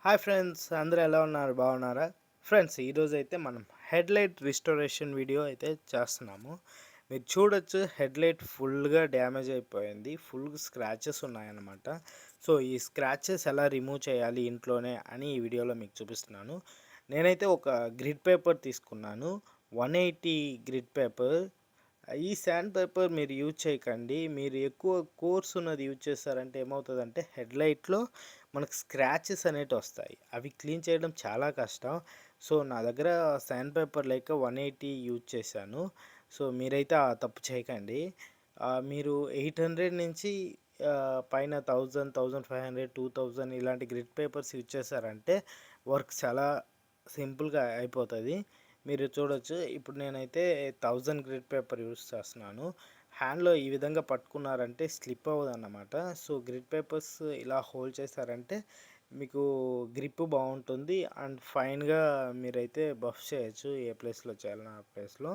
Hi friends, అందరూ ఎలా ఉన్నారు? బాగున్నారా? ఫ్రెండ్స్, ఈరోజైతే మనం హెడ్లైట్ రిస్టోరేషన్ వీడియో అయితే చేస్తున్నాము. మీరు చూడొచ్చు, హెడ్లైట్ ఫుల్గా డ్యామేజ్ అయిపోయింది. ఫుల్ స్క్రాచెస్ ఉన్నాయన్నమాట. సో ఈ స్క్రాచెస్ ఎలా రిమూవ్ చేయాలి ఇంట్లోనే అని ఈ వీడియోలో మీకు చూపిస్తున్నాను. నేనైతే ఒక గ్రిడ్ పేపర్ తీసుకున్నాను, 180 గ్రిడ్ పేపర్. ఈ శాండ్ పేపర్ మీరు యూజ్ చేయకండి. మీరు ఎక్కువ కోర్స్ ఉన్నది యూజ్ చేస్తారంటే ఏమవుతుందంటే హెడ్లైట్లో మనకు స్క్రాచెస్ అనేవి వస్తాయి. అవి క్లీన్ చేయడం చాలా కష్టం. సో నా దగ్గర శాండ్ పేపర్ లేక 180 యూజ్ చేశాను. సో మీరైతే ఆ తప్పు చేయకండి. మీరు 800 నుంచి పైన 1000, 1500, 2000 ఇలాంటి గ్రిడ్ పేపర్స్ యూజ్ చేశారంటే వర్క్ చాలా సింపుల్గా అయిపోతుంది. మీరు చూడొచ్చు, ఇప్పుడు నేనైతే 1000 గ్రిడ్ పేపర్ యూజ్ చేస్తున్నాను. హ్యాండ్లో ఈ విధంగా పట్టుకున్నారంటే స్లిప్ అవ్వదు అన్నమాట. సో గ్రిడ్ పేపర్స్ ఇలా హోల్డ్ చేశారంటే మీకు గ్రిప్ బాగుంటుంది అండ్ ఫైన్గా మీరైతే బఫ్ చేయొచ్చు. ఏ ప్లేస్లో చేయాలన్నా ఆ ప్లేస్లో.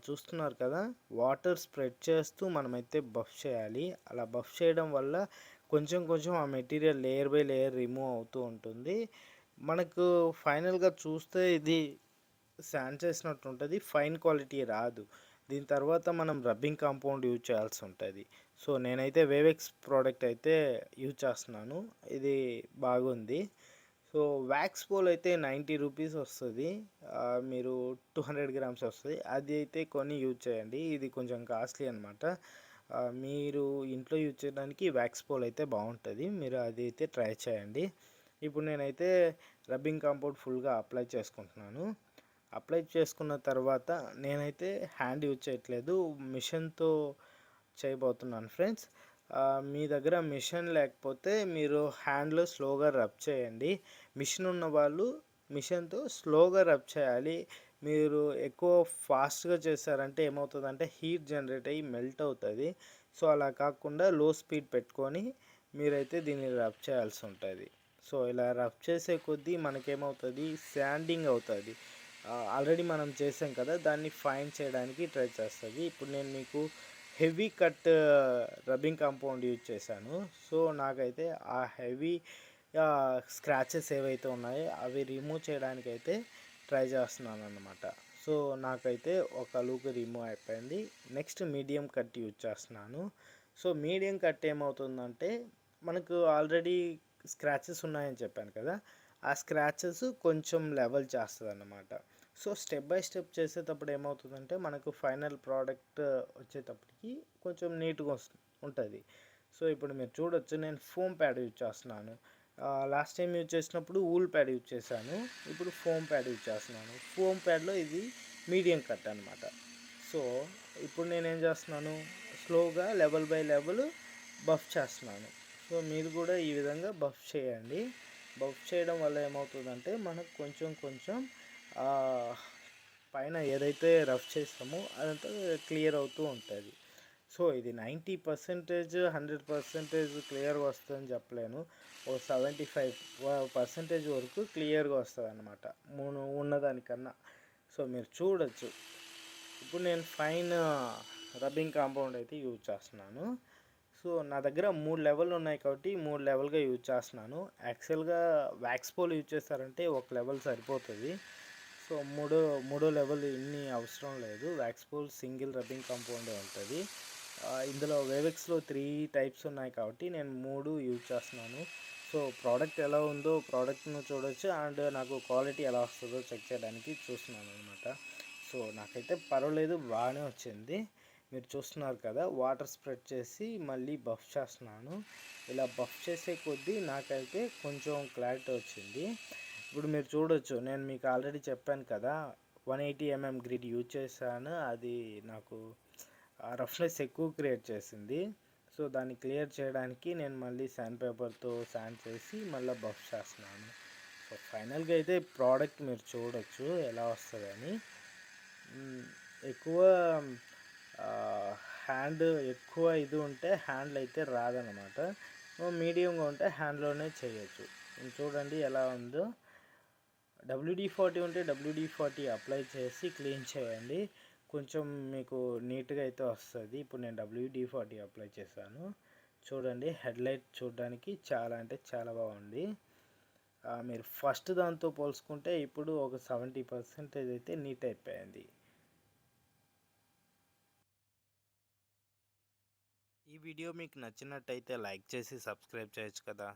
చూస్తున్నారు కదా, వాటర్ స్ప్రెడ్ చేస్తూ మనమైతే బఫ్ చేయాలి. అలా బఫ్ చేయడం వల్ల కొంచెం కొంచెం ఆ material layer by layer remove అవుతూ ఉంటుంది. మనకు ఫైనల్గా చూస్తే ఇది శాండ్ చేసినట్టు ఉంటుంది, ఫైన్ క్వాలిటీ రాదు. దీని తర్వాత మనం రబ్బింగ్ కాంపౌండ్ యూజ్ చేయాల్సి ఉంటుంది. సో నేనైతే వేవెక్స్ ప్రోడక్ట్ అయితే యూజ్ చేస్తున్నాను. ఇది బాగుంది. సో వ్యాక్స్ పోల్ అయితే 90 రూపీస్ వస్తుంది. మీరు 200 గ్రామ్స్ వస్తుంది. అది అయితే కొని యూజ్ చేయండి. ఇది కొంచెం కాస్ట్లీ అనమాట. మీరు ఇంట్లో యూజ్ చేయడానికి వ్యాక్స్ పోల్ అయితే బాగుంటుంది. మీరు అది అయితే ట్రై చేయండి. ఇప్పుడు నేనైతే రబ్బింగ్ కాంపౌండ్ ఫుల్గా అప్లై చేసుకుంటున్నాను. అప్లై చేసుకున్న తర్వాత నేనైతే హ్యాండ్ యూజ్ చేయట్లేదు, మిషన్తో చేయబోతున్నాను ఫ్రెండ్స్. మీ దగ్గర మిషన్ లేకపోతే మీరు హ్యాండ్లో స్లోగా రబ్ చేయండి. మిషన్ ఉన్న వాళ్ళు మిషన్తో స్లోగా రబ్ చేయాలి. మీరు ఎక్కువ ఫాస్ట్గా చేశారంటే ఏమవుతుందంటే హీట్ జనరేట్ అయ్యి మెల్ట్ అవుతుంది. సో అలా కాకుండా లో స్పీడ్ పెట్టుకొని మీరైతే దీన్ని రబ్ చేయాల్సి ఉంటుంది. సో ఇలా రబ్ చేసే కొద్దీ మనకేమవుతుంది, శాండింగ్ అవుతుంది. ఆల్రెడీ మనం చేసాం కదా, దాన్ని ఫైన్ చేయడానికి ట్రై చేస్తుంది. ఇప్పుడు నేను మీకు heavy cut rubbing compound use చేశాను. సో నాకైతే ఆ హెవీ స్క్రాచెస్ ఏవైతే ఉన్నాయో అవి రిమూవ్ చేయడానికి అయితే ట్రై చేస్తున్నాను అన్నమాట. సో నాకైతే ఒక లూక్ రిమూవ్ అయిపోయింది. నెక్స్ట్ మీడియం కట్ యూజ్ చేస్తున్నాను. సో మీడియం కట్ ఏమవుతుందంటే మనకు ఆల్రెడీ స్క్రాచెస్ ఉన్నాయని చెప్పాను కదా, ఆ స్క్రాచెస్ కొంచెం లెవెల్ చేస్తుంది అన్నమాట. సో స్టెప్ బై స్టెప్ చేసేటప్పుడు ఏమవుతుందంటే మనకు ఫైనల్ ప్రోడక్ట్ వచ్చేటప్పటికి కొంచెం నీట్గా ఉంటుంది. సో ఇప్పుడు మీరు చూడొచ్చు, నేను ఫోమ్ ప్యాడ్ యూజ్ చేస్తున్నాను. లాస్ట్ టైం యూజ్ చేసినప్పుడు ఊల్ ప్యాడ్ యూజ్ చేశాను. ఇప్పుడు ఫోమ్ ప్యాడ్ యూజ్ చేస్తున్నాను. ఫోమ్ ప్యాడ్లో ఇది మీడియం కట్ అనమాట. సో ఇప్పుడు నేనేం చేస్తున్నాను, స్లోగా లెవెల్ బై లెవెల్ బఫ్ చేస్తున్నాను. సో మీరు కూడా ఈ విధంగా బఫ్ చేయండి. బఫ్ చేయడం వల్ల ఏమవుతుందంటే మనకు కొంచెం కొంచెం పైన ఏదైతే రఫ్ చేస్తామో అదంతా క్లియర్ అవుతూ ఉంటుంది. సో ఇది 90%, 100% క్లియర్గా వస్తుందని చెప్పలేను. ఓ 75% వరకు క్లియర్గా వస్తుంది అన్నమాట ఉన్నదానికన్నా. సో మీరు చూడొచ్చు, ఇప్పుడు నేను ఫైన్ రబ్బింగ్ కాంపౌండ్ అయితే యూజ్ చేస్తున్నాను. సో నా దగ్గర 3 లెవెల్ ఉన్నాయి కాబట్టి 3 లెవెల్గా యూజ్ చేస్తున్నాను. యాక్చువల్గా వ్యాక్స్ పోల్ యూజ్ చేస్తారంటే ఒక లెవెల్ సరిపోతుంది. సో మూడో లెవెల్ ఇన్ని అవసరం లేదు. వ్యాక్స్ పోల్ సింగిల్ రబ్బింగ్ కాంపౌండే ఉంటుంది. ఇందులో వేవెక్స్లో 3 టైప్స్ ఉన్నాయి కాబట్టి నేను 3 యూజ్ చేస్తున్నాను. సో ప్రోడక్ట్ ఎలా ఉందో ప్రోడక్ట్ను చూడొచ్చు అండ్ నాకు క్వాలిటీ ఎలా వస్తుందో చెక్ చేయడానికి చూస్తున్నాను అనమాట. సో నాకైతే పర్వాలేదు, బాగానే వచ్చింది. మీరు చూస్తున్నారు కదా, వాటర్ స్ప్రెడ్ చేసి మళ్ళీ బఫ్ చేస్తున్నాను. ఇలా బఫ్ చేసే కొద్దీ నాకైతే కొంచెం క్లారిటీ వచ్చింది. ఇప్పుడు మీరు చూడొచ్చు, నేను మీకు ఆల్రెడీ చెప్పాను కదా, 180 mm గ్రిడ్ యూజ్ చేశాను. అది నాకు రఫ్నెస్ ఎక్కువ క్రియేట్ చేసింది. సో దాన్ని క్లియర్ చేయడానికి నేను మళ్ళీ శాండ్ పేపర్తో శాండ్ చేసి మళ్ళీ బఫ్ చేస్తున్నాను. సో ఫైనల్గా అయితే ప్రోడక్ట్ మీరు చూడొచ్చు ఎలా వస్తుందని. ఎక్కువ హ్యాండ్ ఎక్కువ ఇది ఉంటే హ్యాండ్లో అయితే రాదనమాట. మీడియంగా ఉంటే హ్యాండ్లోనే చేయొచ్చు. చూడండి ఎలా ఉందో. WD-40 ఉంటే WD-40 అప్లై చేసి క్లీన్ చేయండి, కొంచెం మీకు నీట్గా అయితే వస్తుంది. ఇప్పుడు నేను WD-40 అప్లై చేశాను. చూడండి, హెడ్లైట్ చూడడానికి చాలా అంటే చాలా బాగుంది. మీరు ఫస్ట్ దాంతో పోల్చుకుంటే ఇప్పుడు ఒక 70% అయితే నీట్ అయిపోయింది. ఈ వీడియో మీకు నచ్చినట్టయితే లైక్ చేసి సబ్స్క్రైబ్ చేయొచ్చు కదా.